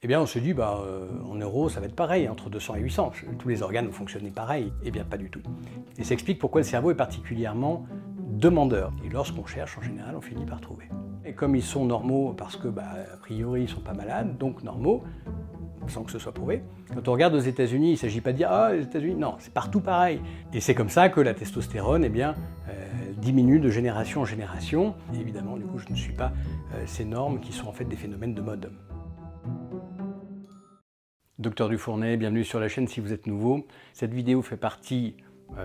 Eh bien, on se dit, en neuro, ça va être pareil, entre 200 et 800. Tous les organes vont fonctionner pareil. Eh bien, pas du tout. Et ça explique pourquoi le cerveau est particulièrement demandeur. Et lorsqu'on cherche, en général, on finit par trouver. Et comme ils sont normaux, parce que, a priori, ils ne sont pas malades, donc normaux, sans que ce soit prouvé. Quand on regarde aux États-Unis, il ne s'agit pas de dire « Ah, les États-Unis », non, c'est partout pareil. Et c'est comme ça que la testostérone, diminue de génération en génération. Et évidemment, du coup, je ne suis pas ces normes qui sont en fait des phénomènes de mode. Docteur Dufournet, bienvenue sur la chaîne si vous êtes nouveau. Cette vidéo fait partie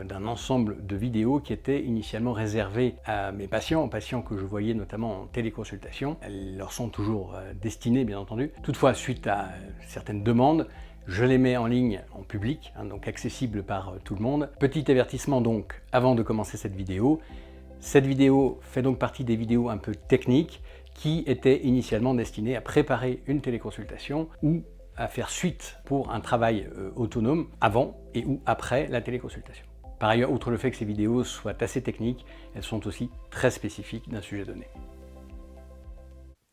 d'un ensemble de vidéos qui étaient initialement réservées à mes patients, que je voyais notamment en téléconsultation. Elles leur sont toujours destinées, bien entendu. Toutefois, suite à certaines demandes, je les mets en ligne en public, donc accessible par tout le monde. Petit avertissement donc, avant de commencer cette vidéo fait donc partie des vidéos un peu techniques qui étaient initialement destinées à préparer une téléconsultation ou à faire suite pour un travail autonome avant et ou après la téléconsultation. Par ailleurs, outre le fait que ces vidéos soient assez techniques, elles sont aussi très spécifiques d'un sujet donné.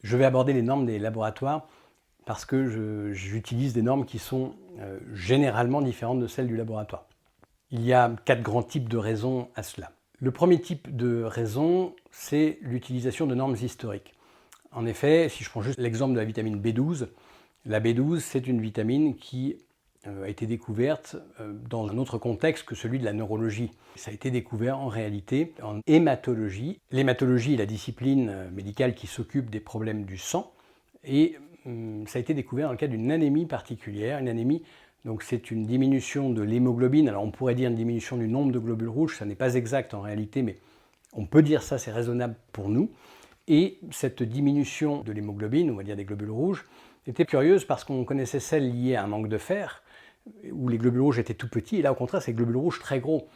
Je vais aborder les normes des laboratoires parce que j'utilise des normes qui sont généralement différentes de celles du laboratoire. Il y a 4 grands types de raisons à cela. Le premier type de raison, c'est l'utilisation de normes historiques. En effet, si je prends juste l'exemple de la vitamine B12, la B12, c'est une vitamine qui a été découverte dans un autre contexte que celui de la neurologie. Ça a été découvert en réalité en hématologie. L'hématologie est la discipline médicale qui s'occupe des problèmes du sang et ça a été découvert dans le cadre d'une anémie particulière. Une anémie, donc c'est une diminution de l'hémoglobine. Alors on pourrait dire une diminution du nombre de globules rouges, ça n'est pas exact en réalité, mais on peut dire ça, c'est raisonnable pour nous. Et cette diminution de l'hémoglobine, on va dire des globules rouges, était curieuse parce qu'on connaissait celle liée à un manque de fer, où les globules rouges étaient tout petits, et là au contraire c'est les globules rouges très gros.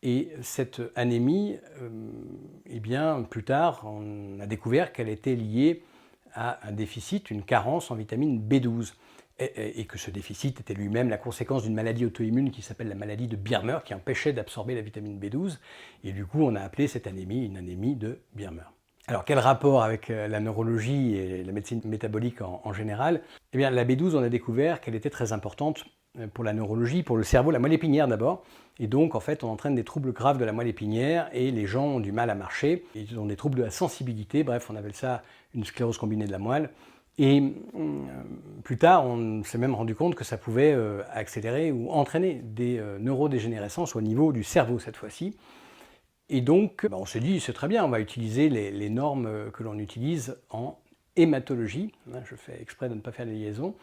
Et cette anémie, plus tard, on a découvert qu'elle était liée à un déficit, une carence en vitamine B12, et que ce déficit était lui-même la conséquence d'une maladie auto-immune qui s'appelle la maladie de Birmer, qui empêchait d'absorber la vitamine B12, et du coup on a appelé cette anémie une anémie de Birmer. Alors, quel rapport avec la neurologie et la médecine métabolique en général? Eh bien, la B12, on a découvert qu'elle était très importante pour la neurologie, pour le cerveau, la moelle épinière d'abord. Et donc, en fait, on entraîne des troubles graves de la moelle épinière et les gens ont du mal à marcher. Ils ont des troubles de la sensibilité, bref, on appelle ça une sclérose combinée de la moelle. Et plus tard, on s'est même rendu compte que ça pouvait accélérer ou entraîner des neurodégénérescences au niveau du cerveau cette fois-ci. Et donc, on s'est dit, c'est très bien, on va utiliser les normes que l'on utilise en hématologie. Je fais exprès de ne pas faire les liaisons.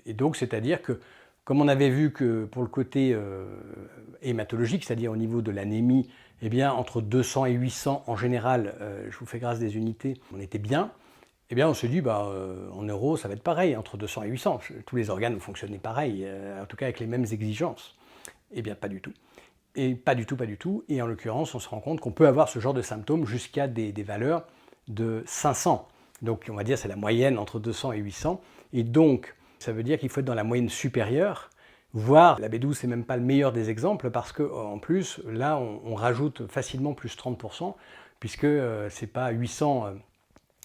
Et donc, c'est-à-dire que, comme on avait vu que pour le côté hématologique, c'est-à-dire au niveau de l'anémie, eh bien, entre 200 et 800 en général, je vous fais grâce des unités, on était bien. Eh bien, on s'est dit, en neuro, ça va être pareil, entre 200 et 800. Tous les organes vont fonctionner pareil, en tout cas avec les mêmes exigences. Eh bien, pas du tout. Et pas du tout. Et en l'occurrence, on se rend compte qu'on peut avoir ce genre de symptômes jusqu'à des valeurs de 500. Donc, on va dire c'est la moyenne entre 200 et 800. Et donc, ça veut dire qu'il faut être dans la moyenne supérieure, voire la B12, c'est même pas le meilleur des exemples, parce qu'en plus, là, on rajoute facilement plus 30%, puisque c'est pas 800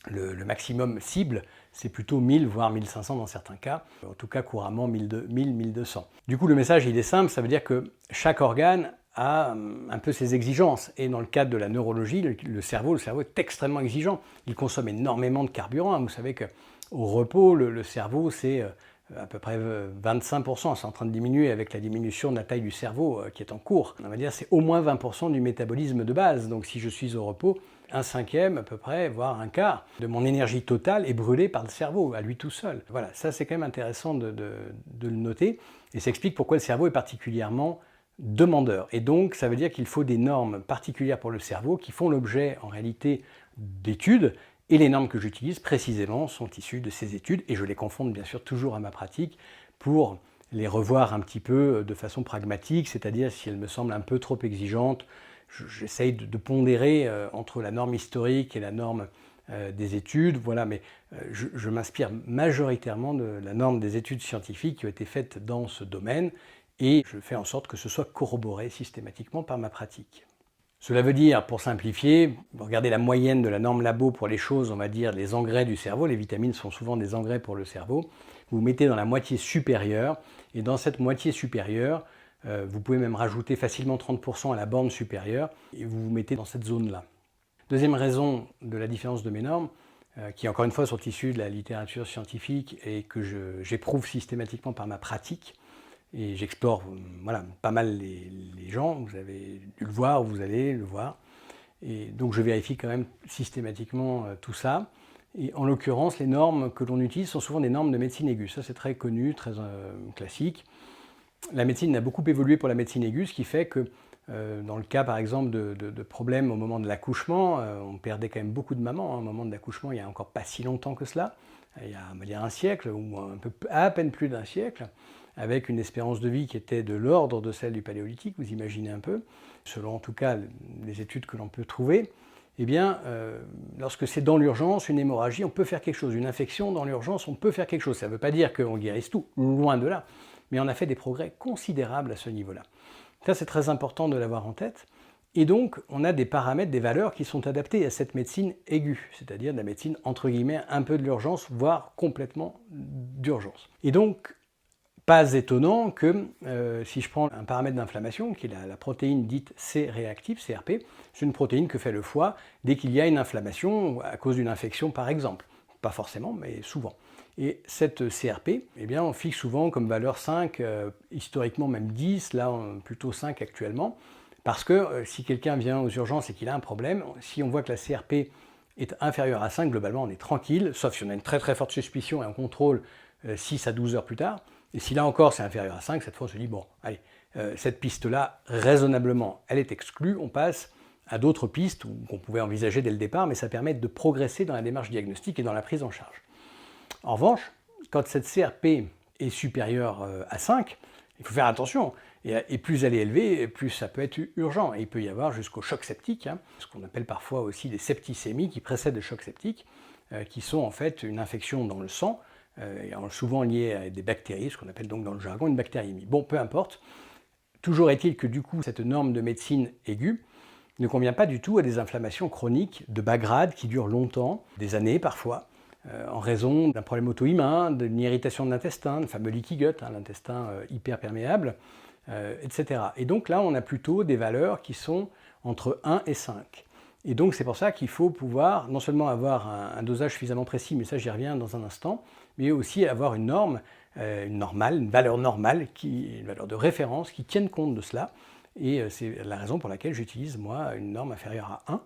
le maximum cible, c'est plutôt 1000, voire 1500 dans certains cas, en tout cas couramment 1200. Du coup, le message, il est simple, ça veut dire que chaque organe a un peu ses exigences. Et dans le cadre de la neurologie, le cerveau est extrêmement exigeant. Il consomme énormément de carburant. Vous savez qu'au repos, le cerveau, c'est à peu près 25%. C'est en train de diminuer avec la diminution de la taille du cerveau qui est en cours. On va dire c'est au moins 20% du métabolisme de base. Donc si je suis au repos, 1/5 à peu près, voire un quart de mon énergie totale est brûlée par le cerveau, à lui tout seul. Voilà, ça c'est quand même intéressant de le noter. Et ça explique pourquoi le cerveau est particulièrement demandeur. Et donc ça veut dire qu'il faut des normes particulières pour le cerveau qui font l'objet en réalité d'études. Et les normes que j'utilise précisément sont issues de ces études et je les confonde bien sûr toujours à ma pratique pour les revoir un petit peu de façon pragmatique, c'est-à-dire si elles me semblent un peu trop exigeantes, j'essaye de pondérer entre la norme historique et la norme des études, voilà, mais je m'inspire majoritairement de la norme des études scientifiques qui ont été faites dans ce domaine et je fais en sorte que ce soit corroboré systématiquement par ma pratique. Cela veut dire, pour simplifier, regardez la moyenne de la norme labo pour les choses, on va dire les engrais du cerveau, les vitamines sont souvent des engrais pour le cerveau, vous mettez dans la moitié supérieure, et dans cette moitié supérieure, vous pouvez même rajouter facilement 30% à la borne supérieure, et vous vous mettez dans cette zone-là. Deuxième raison de la différence de mes normes, qui encore une fois sont issues de la littérature scientifique et que j'éprouve systématiquement par ma pratique, et j'explore voilà, pas mal les gens, vous avez dû le voir, vous allez le voir. Et donc je vérifie quand même systématiquement tout ça. Et en l'occurrence, les normes que l'on utilise sont souvent des normes de médecine aiguë. Ça c'est très connu, très classique. La médecine a beaucoup évolué pour la médecine aiguë, ce qui fait que dans le cas par exemple de problèmes au moment de l'accouchement, on perdait quand même beaucoup de mamans hein, au moment de l'accouchement, il n'y a encore pas si longtemps que cela, il y a on va dire un siècle ou à peine plus d'un siècle, avec une espérance de vie qui était de l'ordre de celle du paléolithique, vous imaginez un peu, selon en tout cas les études que l'on peut trouver, eh bien, lorsque c'est dans l'urgence, une hémorragie, on peut faire quelque chose. Une infection dans l'urgence, on peut faire quelque chose. Ça ne veut pas dire qu'on guérisse tout, loin de là, mais on a fait des progrès considérables à ce niveau-là. Ça, c'est très important de l'avoir en tête. Et donc, on a des paramètres, des valeurs qui sont adaptées à cette médecine aiguë, c'est-à-dire de la médecine, entre guillemets, un peu de l'urgence, voire complètement d'urgence. Et donc, pas étonnant que si je prends un paramètre d'inflammation, qui est la protéine dite C-réactive, CRP, c'est une protéine que fait le foie dès qu'il y a une inflammation à cause d'une infection par exemple. Pas forcément, mais souvent. Et cette CRP, eh bien, on fixe souvent comme valeur 5, historiquement même 10, là plutôt 5 actuellement, parce que si quelqu'un vient aux urgences et qu'il a un problème, si on voit que la CRP est inférieure à 5, globalement on est tranquille, sauf si on a une très très forte suspicion et on contrôle 6 à 12 heures plus tard. Et si là encore c'est inférieur à 5, cette fois on se dit, bon, allez, cette piste-là, raisonnablement, elle est exclue, on passe à d'autres pistes qu'on pouvait envisager dès le départ, mais ça permet de progresser dans la démarche diagnostique et dans la prise en charge. En revanche, quand cette CRP est supérieure à 5, il faut faire attention. Et plus elle est élevée, plus ça peut être urgent. Et il peut y avoir jusqu'au choc septique, hein, ce qu'on appelle parfois aussi des septicémies qui précèdent le choc septique, qui sont en fait une infection dans le sang, souvent liée à des bactéries, ce qu'on appelle donc dans le jargon une bactériémie. Bon, peu importe. Toujours est-il que du coup, cette norme de médecine aiguë ne convient pas du tout à des inflammations chroniques de bas grade qui durent longtemps, des années parfois, en raison d'un problème auto-immun, d'une irritation de l'intestin, le fameux leaky gut, hein, l'intestin hyperperméable, etc. Et donc là, on a plutôt des valeurs qui sont entre 1 et 5. Et donc c'est pour ça qu'il faut pouvoir non seulement avoir un dosage suffisamment précis, mais ça j'y reviens dans un instant, mais aussi avoir une norme, une valeur normale, une valeur de référence qui tienne compte de cela. Et c'est la raison pour laquelle j'utilise moi une norme inférieure à 1,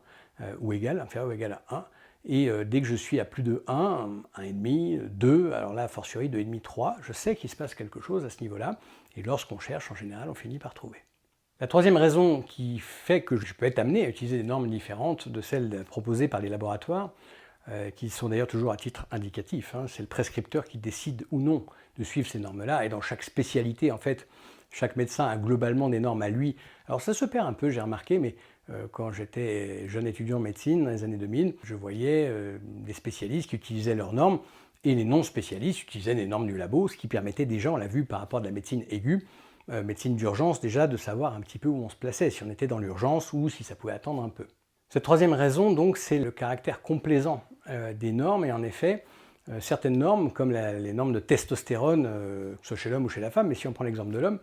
ou égale, inférieure ou égale à 1. Et dès que je suis à plus de 1, 1,5, 2, alors là, a fortiori 2,5, 3, je sais qu'il se passe quelque chose à ce niveau-là. Et lorsqu'on cherche, en général, on finit par trouver. La troisième raison qui fait que je peux être amené à utiliser des normes différentes de celles proposées par les laboratoires, qui sont d'ailleurs toujours à titre indicatif, hein, c'est le prescripteur qui décide ou non de suivre ces normes-là. Et dans chaque spécialité, en fait, chaque médecin a globalement des normes à lui. Alors ça se perd un peu, j'ai remarqué, mais quand j'étais jeune étudiant en médecine dans les années 2000, je voyais des spécialistes qui utilisaient leurs normes et les non-spécialistes utilisaient les normes du labo, ce qui permettait déjà, on l'a vu par rapport à de la médecine aiguë, médecine d'urgence déjà, de savoir un petit peu où on se plaçait, si on était dans l'urgence ou si ça pouvait attendre un peu. Cette troisième raison, donc, c'est le caractère complaisant des normes et en effet, certaines normes, comme les normes de testostérone, que ce soit chez l'homme ou chez la femme, mais si on prend l'exemple de l'homme,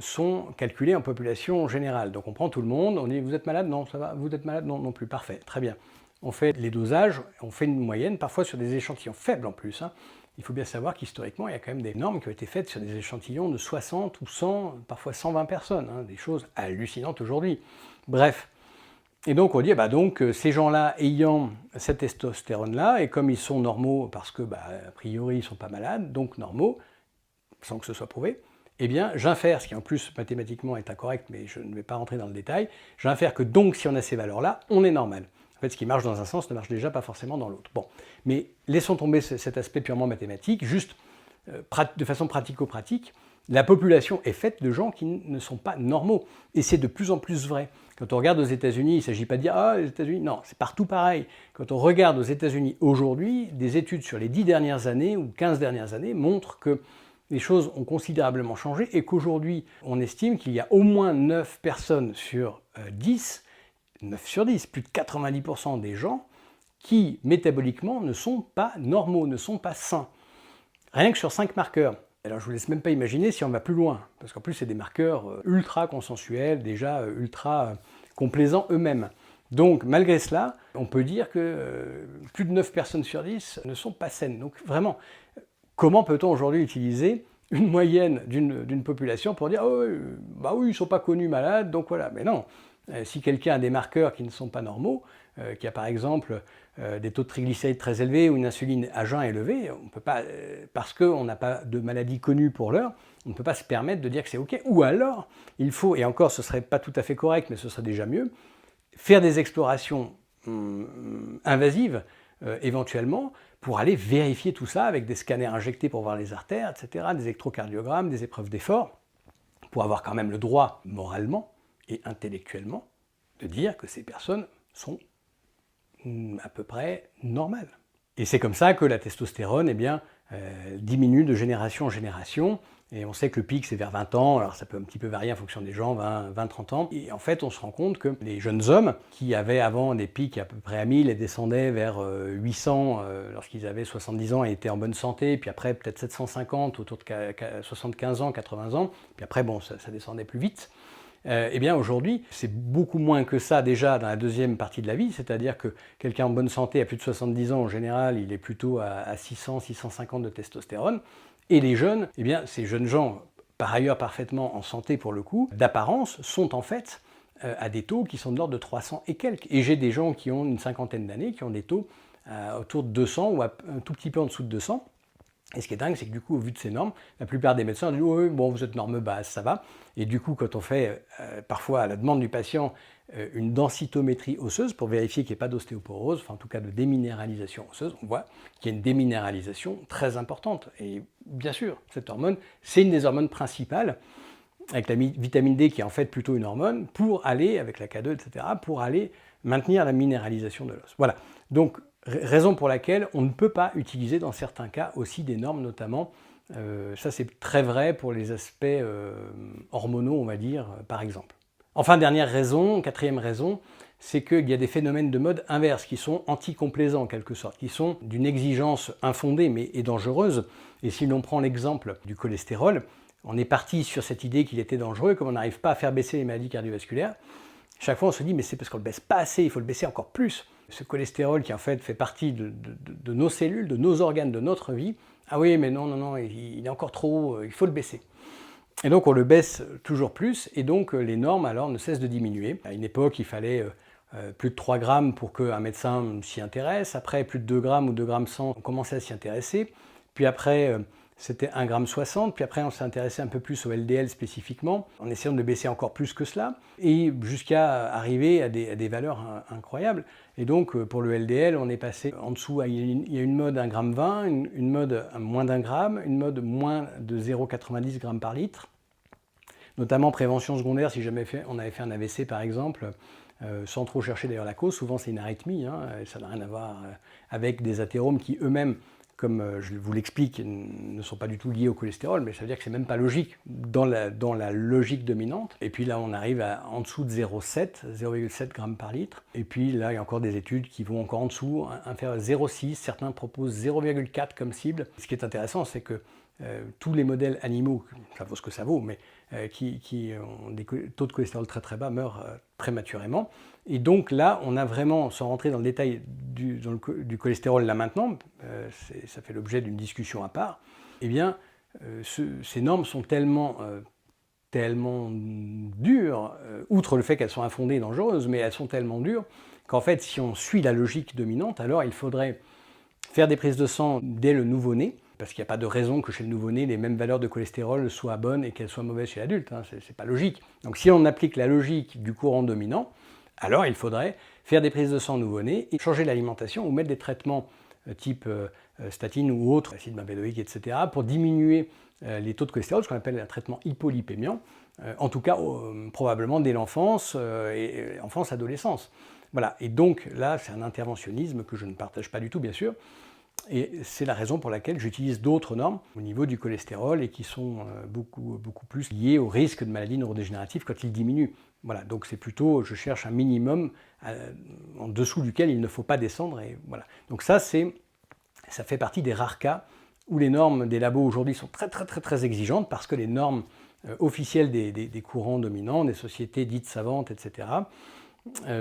sont calculées en population générale. Donc on prend tout le monde, on dit vous êtes malade? Non, ça va. Vous êtes malade? Non, non plus. Parfait, très bien. On fait les dosages, on fait une moyenne, parfois sur des échantillons faibles en plus. Hein. Il faut bien savoir qu'historiquement, il y a quand même des normes qui ont été faites sur des échantillons de 60 ou 100, parfois 120 personnes. Hein, des choses hallucinantes aujourd'hui. Bref. Et donc on dit, bah donc ces gens-là ayant cette testostérone-là, et comme ils sont normaux parce que, a priori, ils ne sont pas malades, donc normaux, sans que ce soit prouvé, eh bien j'infère, ce qui en plus mathématiquement est incorrect, mais je ne vais pas rentrer dans le détail, j'infère que donc si on a ces valeurs-là, on est normal. En fait, ce qui marche dans un sens ne marche déjà pas forcément dans l'autre. Bon, mais laissons tomber cet aspect purement mathématique, juste de façon pratico-pratique, la population est faite de gens qui ne sont pas normaux. Et c'est de plus en plus vrai. Quand on regarde aux États-Unis, il ne s'agit pas de dire « Ah, les États-Unis », non, c'est partout pareil. Quand on regarde aux États-Unis aujourd'hui, des études sur les 10 dernières années ou 15 dernières années montrent que les choses ont considérablement changé et qu'aujourd'hui, on estime qu'il y a au moins 9 personnes sur 10 9 sur 10, plus de 90% des gens qui, métaboliquement, ne sont pas normaux, ne sont pas sains. Rien que sur 5 marqueurs. Alors je vous laisse même pas imaginer si on va plus loin, parce qu'en plus c'est des marqueurs ultra consensuels, déjà ultra complaisants eux-mêmes. Donc malgré cela, on peut dire que plus de 9 personnes sur 10 ne sont pas saines. Donc vraiment, comment peut-on aujourd'hui utiliser une moyenne d'une population pour dire oh, bah oui, ils ne sont pas connus malades, donc voilà. Mais non, si quelqu'un a des marqueurs qui ne sont pas normaux, qui a par exemple des taux de triglycérides très élevés ou une insuline à jeun élevée, on peut pas, parce qu'on n'a pas de maladie connue pour l'heure, on ne peut pas se permettre de dire que c'est OK. Ou alors, il faut, et encore ce ne serait pas tout à fait correct, mais ce serait déjà mieux, faire des explorations invasives éventuellement pour aller vérifier tout ça avec des scanners injectés pour voir les artères, etc., des électrocardiogrammes, des épreuves d'effort, pour avoir quand même le droit, moralement et intellectuellement, de dire que ces personnes sont à peu près normales. Et c'est comme ça que la testostérone diminue de génération en génération. Et on sait que le pic, c'est vers 20 ans, alors ça peut un petit peu varier en fonction des gens, 20-30 ans. Et en fait, on se rend compte que les jeunes hommes, qui avaient avant des pics à peu près à 1000 et descendaient vers 800 lorsqu'ils avaient 70 ans et étaient en bonne santé, puis après peut-être 750 autour de 75 ans, 80 ans, puis après, bon, ça descendait plus vite. Eh bien aujourd'hui, c'est beaucoup moins que ça déjà dans la deuxième partie de la vie, c'est-à-dire que quelqu'un en bonne santé à plus de 70 ans, en général, il est plutôt à 600, 650 de testostérone. Et les jeunes, eh bien ces jeunes gens, par ailleurs parfaitement en santé pour le coup, d'apparence, sont en fait à des taux qui sont de l'ordre de 300 et quelques. Et j'ai des gens qui ont une cinquantaine d'années, qui ont des taux autour de 200 ou un tout petit peu en dessous de 200. Et ce qui est dingue, c'est que du coup, au vu de ces normes, la plupart des médecins disent oui, bon, vous êtes norme basse, ça va. Et du coup, quand on fait parfois à la demande du patient une densitométrie osseuse pour vérifier qu'il n'y ait pas d'ostéoporose, enfin en tout cas de déminéralisation osseuse, on voit qu'il y a une déminéralisation très importante. Et bien sûr, cette hormone, c'est une des hormones principales, avec la vitamine D qui est en fait plutôt une hormone, pour aller, avec la K2, etc., pour aller maintenir la minéralisation de l'os. Voilà. Donc, raison pour laquelle on ne peut pas utiliser dans certains cas aussi des normes, notamment, ça c'est très vrai pour les aspects hormonaux, on va dire, par exemple. Enfin, dernière raison, quatrième raison, c'est qu'il y a des phénomènes de mode inverse qui sont anticomplaisants en quelque sorte, qui sont d'une exigence infondée mais et dangereuse. Et si l'on prend l'exemple du cholestérol, on est parti sur cette idée qu'il était dangereux, comme on n'arrive pas à faire baisser les maladies cardiovasculaires. Chaque fois on se dit mais c'est parce qu'on ne le baisse pas assez, il faut le baisser encore plus. Ce cholestérol qui en fait fait partie de nos cellules, de nos organes, de notre vie, ah oui mais non, il est encore trop haut, il faut le baisser. Et donc on le baisse toujours plus, et donc les normes alors ne cessent de diminuer. À une époque il fallait plus de 3 grammes pour qu'un médecin s'y intéresse, après plus de 2 grammes ou 2 grammes 100, on commençait à s'y intéresser, puis après c'était 1,60 g, puis après on s'est intéressé un peu plus au LDL spécifiquement, en essayant de le baisser encore plus que cela, et jusqu'à arriver à des valeurs incroyables. Et donc pour le LDL, on est passé en dessous, il y a une mode 1,20 g, une mode moins d'1 gramme, une mode moins de 0,90 g par litre, notamment prévention secondaire, si jamais on avait fait un AVC par exemple, sans trop chercher d'ailleurs la cause, souvent c'est une arythmie, ça n'a rien à voir avec des athéromes qui eux-mêmes, comme je vous l'explique, ne sont pas du tout liés au cholestérol, mais ça veut dire que c'est même pas logique dans la logique dominante. Et puis là, on arrive en dessous de 0,7 g par litre. Et puis là, il y a encore des études qui vont encore en dessous, inférieur à 0,6. Certains proposent 0,4 comme cible. Ce qui est intéressant, c'est que tous les modèles animaux, ça vaut ce que ça vaut, mais qui ont des taux de cholestérol très très bas meurent prématurément. Et donc là, on a vraiment, sans rentrer dans le détail du cholestérol là maintenant, ça fait l'objet d'une discussion à part, eh bien, ces normes sont tellement dures, outre le fait qu'elles sont infondées et dangereuses, mais elles sont tellement dures qu'en fait, si on suit la logique dominante, alors il faudrait faire des prises de sang dès le nouveau-né, parce qu'il n'y a pas de raison que chez le nouveau-né, les mêmes valeurs de cholestérol soient bonnes et qu'elles soient mauvaises chez l'adulte, c'est pas logique. Donc si on applique la logique du courant dominant, alors il faudrait faire des prises de sang nouveau-né et changer l'alimentation ou mettre des traitements type statine ou autres, acide benzédoïque, etc., pour diminuer les taux de cholestérol, ce qu'on appelle un traitement hypolipémiant, en tout cas probablement dès l'enfance et enfance-adolescence. Voilà, et donc là c'est un interventionnisme que je ne partage pas du tout bien sûr, Et c'est la raison pour laquelle j'utilise d'autres normes au niveau du cholestérol et qui sont beaucoup plus liées au risque de maladies neurodégénératives quand il diminue. Voilà, donc c'est plutôt, je cherche un minimum en dessous duquel il ne faut pas descendre. Et voilà. Donc ça fait partie des rares cas où les normes des labos aujourd'hui sont très exigeantes parce que les normes officielles des courants dominants, des sociétés dites savantes, etc.,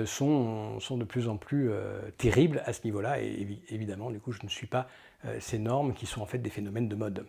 sont de plus en plus terribles à ce niveau-là. Et évidemment, du coup, je ne suis pas ces normes qui sont en fait des phénomènes de mode.